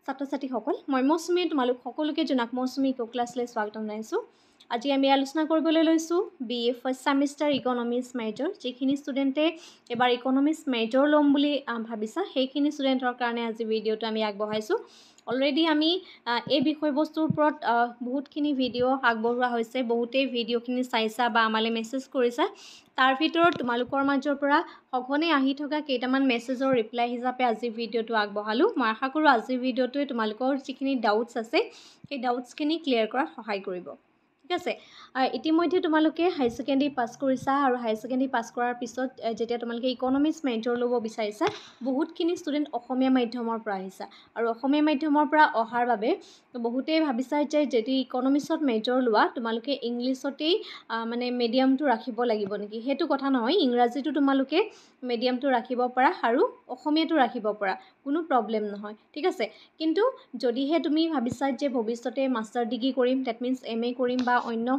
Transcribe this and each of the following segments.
ছাত্ৰ-ছাত্ৰীসকল মই মৌচুমী তোমালোক সকলোকে জনাক মৌচুমী ইকো ক্লাছলৈ স্বাগতম জনাইছোঁ। আজি আমি আলোচনা কৰিবলৈ লৈছোঁ BA first semester economics major যিখিনি ষ্টুডেণ্টে এবাৰ ইকনমিক্স মেজৰ ল'ম বুলি ভাবিছা সেইখিনি ষ্টুডেণ্টৰ কাৰণে আজি ভিডিঅ'টো আমি আগবঢ়াইছোঁ। অলৰেডি আমি এই বিষয়বস্তুৰ ওপৰত বহুতখিনি ভিডিঅ' আগবঢ়োৱা হৈছে, বহুতেই ভিডিঅ'খিনি চাইছা বা আমালৈ মেছেজ কৰিছা। তাৰ ভিতৰত তোমালোকৰ মাজৰ পৰা সঘনে আহি থকা কেইটামান মেছেজৰ ৰিপ্লাই হিচাপে আজি ভিডিঅ'টো আগবঢ়ালোঁ। মই আশা কৰোঁ আজিৰ ভিডিঅ'টোৱে তোমালোকৰ যিখিনি ডাউটছ আছে সেই ডাউটছখিনি ক্লিয়াৰ কৰাত সহায় কৰিব। ঠিক আছে, ইতিমধ্যে তোমালোকে হাই ছেকেণ্ডেৰী পাছ কৰিছা আৰু হাই ছেকেণ্ডেৰী পাছ কৰাৰ পিছত যেতিয়া তোমালোকে ইকনমিক্স মেজৰ ল'ব বিচাৰিছা বহুতখিনি ষ্টুডেণ্ট অসমীয়া মাধ্যমৰ পৰা আহিছা আৰু অসমীয়া মাধ্যমৰ পৰা অহাৰ বাবে বহুতেই ভাবিছা যে যদি ইকনমিক্সত মেজৰ লোৱা তোমালোকে ইংলিছতেই মানে মিডিয়ামটো ৰাখিব লাগিব নেকি। সেইটো কথা নহয়, ইংৰাজীটো তোমালোকে মিডিয়ামটো ৰাখিব পাৰা আৰু অসমীয়াটো ৰাখিব পাৰা, কোনো প্ৰব্লেম নহয়। ঠিক আছে, কিন্তু যদিহে তুমি ভাবিছা যে ভৱিষ্যতে মাষ্টাৰ ডিগ্ৰী কৰিম, ডেট মিনছ MA কৰিম বা অন্য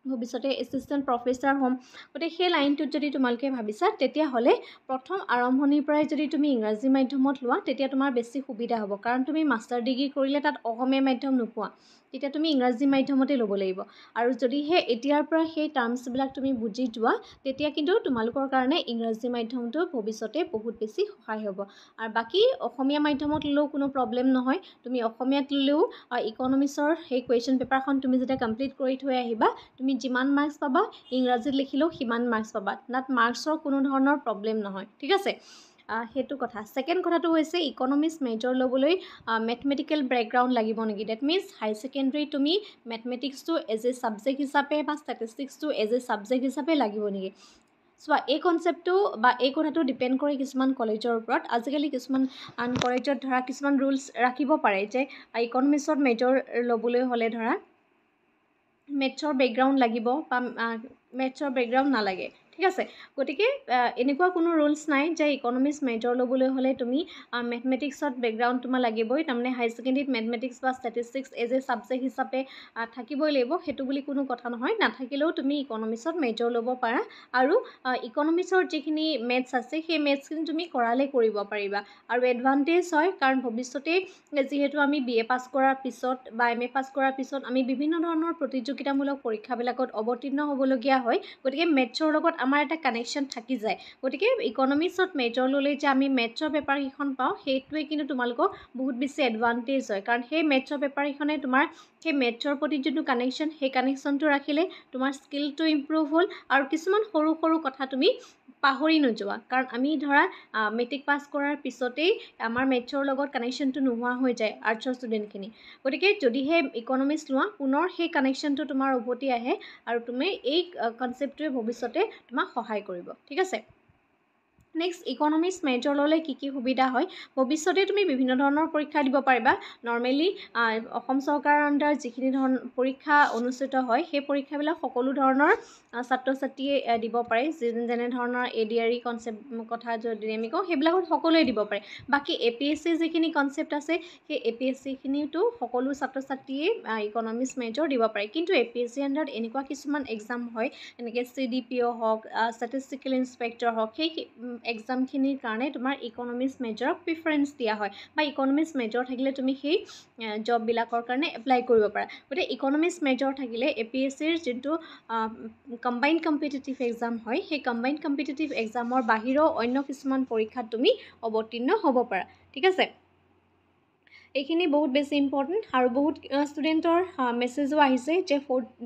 ভৱিষ্যতে এছিষ্টেণ্ট প্ৰফেচাৰ হ'ম, গতিকে সেই লাইনটোত যদি তোমালোকে ভাবিছা তেতিয়াহ'লে প্ৰথম আৰম্ভণিৰ পৰাই যদি তুমি ইংৰাজী মাধ্যমত লোৱা তেতিয়া তোমাৰ বেছি সুবিধা হ'ব, কাৰণ তুমি মাষ্টাৰ ডিগ্ৰী কৰিলে তাত অসমীয়া মাধ্যম নোপোৱা, তেতিয়া তুমি ইংৰাজী মাধ্যমতে ল'ব লাগিব। আৰু যদিহে এতিয়াৰ পৰা সেই টাৰ্মছবিলাক তুমি বুজি যোৱা তেতিয়া কিন্তু তোমালোকৰ কাৰণে ইংৰাজী মাধ্যমটো ভৱিষ্যতে বহুত বেছি সহায় হ'ব। আৰু বাকী অসমীয়া মাধ্যমত ল'লেও কোনো প্ৰব্লেম নহয়, তুমি অসমীয়াত ল'লেও ইকনমিক্সৰ সেই কুৱেশ্যন পেপাৰখন তুমি যেতিয়া কমপ্লিট কৰি থৈ আহিবা তুমি যিমান মাৰ্কছ পাবা ইংৰাজীত লিখিলেও সিমান মাৰ্কছ পাবা, তাত মাৰ্কছৰ কোনো ধৰণৰ প্ৰব্লেম নহয়। ঠিক আছে, সেইটো কথা। ছেকেণ্ড কথাটো হৈছে ইকনমিক্স মেজৰ ল'বলৈ মেথমেটিকেল বেকগ্ৰাউণ্ড লাগিব নেকি। ডেট মিনছ হাই ছেকেণ্ডেৰী তুমি মেথমেটিক্সটো এজ এ ছাবজেক্ট হিচাপে বা ষ্টেটিষ্টিক্সটো এজ এ ছাবজেক্ট হিচাপে লাগিব নেকি। চোৱা, এই কনচেপ্টটো বা এই কথাটো ডিপেণ্ড কৰে কিছুমান কলেজৰ ওপৰত। আজিকালি কিছুমান কলেজত ধৰা কিছুমান ৰুলছ ৰাখিব পাৰে যে ইকনমিক্সত মেজৰ ল'বলৈ হ'লে ধৰা মেথছৰ বেকগ্ৰাউণ্ড লাগিব বা মেথছৰ বেকগ্ৰাউণ্ড নালাগে। ঠিক আছে, গতিকে এনেকুৱা কোনো ৰুলছ নাই যে ইকনমিক্স মেজৰ ল'বলৈ হ'লে তুমি মেথমেটিক্সত বেকগ্ৰাউণ্ড তোমাৰ লাগিবই, তাৰমানে হাই ছেকেণ্ডেৰীত মেথমেটিক্স বা ষ্টেটিষ্টিক্স এজ এ ছাবজেক্ট হিচাপে থাকিবই লাগিব, সেইটো বুলি কোনো কথা নহয়। নাথাকিলেও তুমি ইকনমিক্সত মেজৰ ল'ব পাৰা আৰু ইকনমিক্সৰ যিখিনি মেথছ আছে সেই মেথছখিনি তুমি কৰালে কৰিব পাৰিবা আৰু এডভান্টেজ হয়, কাৰণ ভৱিষ্যতে যিহেতু আমি BA পাছ কৰাৰ পিছত বা MA পাছ কৰাৰ পিছত আমি বিভিন্ন ধৰণৰ প্ৰতিযোগিতামূলক পৰীক্ষাবিলাকত অৱতীৰ্ণ হ'বলগীয়া হয়, গতিকে মেথছৰ লগত আমাৰ এটা কানেকশ্যন থাকি যায়। গতিকে ইকনমিক্সত মেজৰ ল'লে যে আমি মেথছৰ পেপাৰকেইখন পাওঁ সেইটোৱে কিন্তু তোমালোকক বহুত বেছি এডভান্টেজ হয়, কাৰণ সেই মেথছৰ পেপাৰকেইখনে তোমাৰ সেই মেথছৰ প্ৰতি যোনটো কানেকশ্যন সেই কানেকশ্যনটো ৰাখিলে তোমাৰ স্কিলটো ইম্প্ৰুভ হ'ল আৰু কিছুমান সৰু সৰু কথা তুমি পাহৰি নোযোৱা, কাৰণ আমি ধৰা মেট্ৰিক পাছ কৰাৰ পিছতেই আমাৰ মেথছৰ লগত কানেকশ্যনটো নোহোৱা হৈ যায় আৰ্টছৰ ষ্টুডেণ্টখিনি। গতিকে যদিহে ইকনমিক্স লোৱা পুনৰ সেই কানেকশ্যনটো তোমাৰ উভতি আহে আৰু তুমি এই কনচেপ্টটোৱে ভৱিষ্যতে তোমাক সহায় কৰিব। ঠিক আছে, নেক্সট ইকনমিক্স মেজৰ ল'লে কি কি সুবিধা হয়। ভৱিষ্যতে তুমি বিভিন্ন ধৰণৰ পৰীক্ষা দিব পাৰিবা। নৰ্মেলি অসম চৰকাৰৰ আণ্ডাৰত যিখিনি পৰীক্ষা অনুষ্ঠিত হয় সেই পৰীক্ষাবিলাক সকলো ধৰণৰ ছাত্ৰ ছাত্ৰীয়ে দিব পাৰে, যেনে ধৰণৰ ADRE কনচেপ্ট কথা যদি আমি কওঁ সেইবিলাকত সকলোৱে দিব পাৰে। বাকী APSC যিখিনি কনচেপ্ট আছে সেই APSCখিনিতো সকলো ছাত্ৰ ছাত্ৰীয়ে ইকনমিক্স মেজৰ দিব পাৰে, কিন্তু APSC আণ্ডাৰত এনেকুৱা কিছুমান এক্সাম হয় এনেকৈ CDPO হওক, ষ্টেটিষ্টিকেল ইনস্পেক্টৰ হওক, সেই এক্সামখিনিৰ কাৰণে তোমাৰ ইকনমিক্স মেজৰক প্ৰিফাৰেঞ্চ দিয়া হয় বা ইকনমিক্স মেজৰ থাকিলে তুমি সেই জববিলাকৰ কাৰণে এপ্লাই কৰিব পাৰা। গতিকে ইকনমিক্স মেজৰ থাকিলে APSCৰ যোনটো কম্বাইণ্ড কম্পিটিটিভ এক্সাম হয় সেই কম্বাইণ্ড কম্পিটিটিভ এক্সামৰ বাহিৰেও অন্য কিছুমান পৰীক্ষাত তুমি অৱতীৰ্ণ হ'ব পাৰা। ঠিক আছে, এইখিনি বহুত বেছি ইম্পৰ্টেণ্ট আৰু বহুত ষ্টুডেণ্টৰ মেছেজো আহিছে যে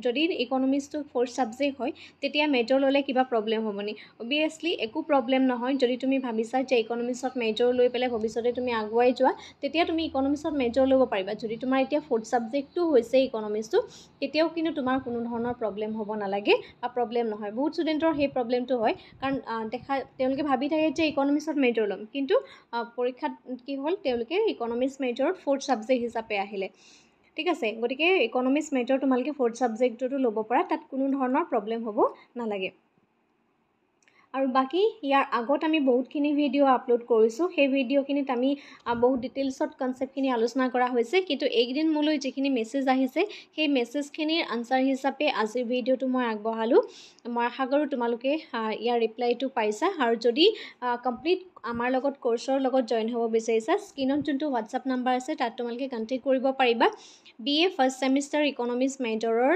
যদি ইকনমিক্সটো ফ'ৰ্থ ছাবজেক্ট হয় তেতিয়া মেজৰ ল'লে কিবা প্ৰব্লেম হ'ব নি। অবভিয়াছলি একো প্ৰব্লেম নহয়। যদি তুমি ভাবিছা যে ইকনমিক্সত মেজৰ লৈ পেলাই ভৱিষ্যতে তুমি আগুৱাই যোৱা তেতিয়া তুমি ইকনমিক্সত মেজৰ ল'ব পাৰিবা। যদি তোমাৰ এতিয়া ফ'ৰ্থ ছাবজেক্টটো হৈছে ইকনমিক্সটো তেতিয়াও কিন্তু তোমাৰ কোনো ধৰণৰ প্ৰব্লেম হ'ব নালাগে বা প্ৰব্লেম নহয়। বহুত ষ্টুডেণ্টৰ সেই প্ৰব্লেমটো হয়, কাৰণ তেওঁলোকে ভাবি থাকে যে ইকনমিক্সত মেজৰ ল'ম, কিন্তু পৰীক্ষাত কি হ'ল তেওঁলোকে ইকনমিক্স মেজৰত ফ'ৰ্থ ছাবজেক্ট হিচাপে আহিলে। ঠিক আছে, গতিকে ইকনমিক্স মেজৰ তোমালোকে ফ'ৰ্থ ছাবজেক্টতো ল'ব পাৰা, তাত কোনো ধৰণৰ প্ৰব্লেম হ'ব নালাগে। আৰু বাকী ইয়াৰ আগত আমি বহুতখিনি ভিডিঅ' আপলোড কৰিছোঁ, সেই ভিডিঅ'খিনিত আমি বহুত ডিটেইলছত কনচেপ্টখিনি আলোচনা কৰা হৈছে, কিন্তু এইকেইদিন মোলৈ যিখিনি মেছেজ আহিছে সেই মেছেজখিনিৰ আনচাৰ হিচাপে আজিৰ ভিডিঅ'টো মই আগবঢ়ালোঁ। মই আশা কৰোঁ তোমালোকে ইয়াৰ ৰিপ্লাইটো পাইছা আৰু যদি কমপ্লিট আমাৰ লগত কোৰ্চৰ লগত জইন হ'ব বিচাৰিছা স্ক্ৰীনত যোনটো হোৱাটছআপ নাম্বাৰ আছে তাত তোমালোকে কণ্টেক্ট কৰিব পাৰিবা BA ফাৰ্ষ্ট ছেমিষ্টাৰ ইকনমিক্স মেজৰৰ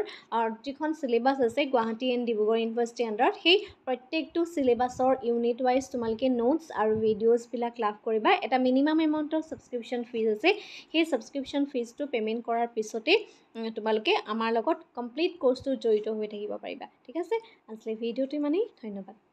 যিখন চিলেবাছ আছে গুৱাহাটী এণ্ড ডিব্ৰুগড় ইউনিভাৰ্চিটি আণ্ডাৰত সেই প্ৰত্যেকটো চিলেবাছৰ ইউনিট ৱাইজ তোমালোকে নোটছ আৰু ভিডিঅ'ছবিলাক লাভ কৰিবা এটা মিনিমাম এমাউণ্টৰ ছাবস্ক্ৰিপশ্যন ফিজ আছে সেই ছাবস্ক্ৰিপশ্যন ফিজটো পে'মেণ্ট কৰাৰ পিছতেই তোমালোকে আমাৰ লগত কমপ্লিট কোৰ্চটো জড়িত হৈ থাকিব পাৰিবা ঠিক আছে আজিলৈ ভিডিঅ'টো ইমানেই ধন্যবাদ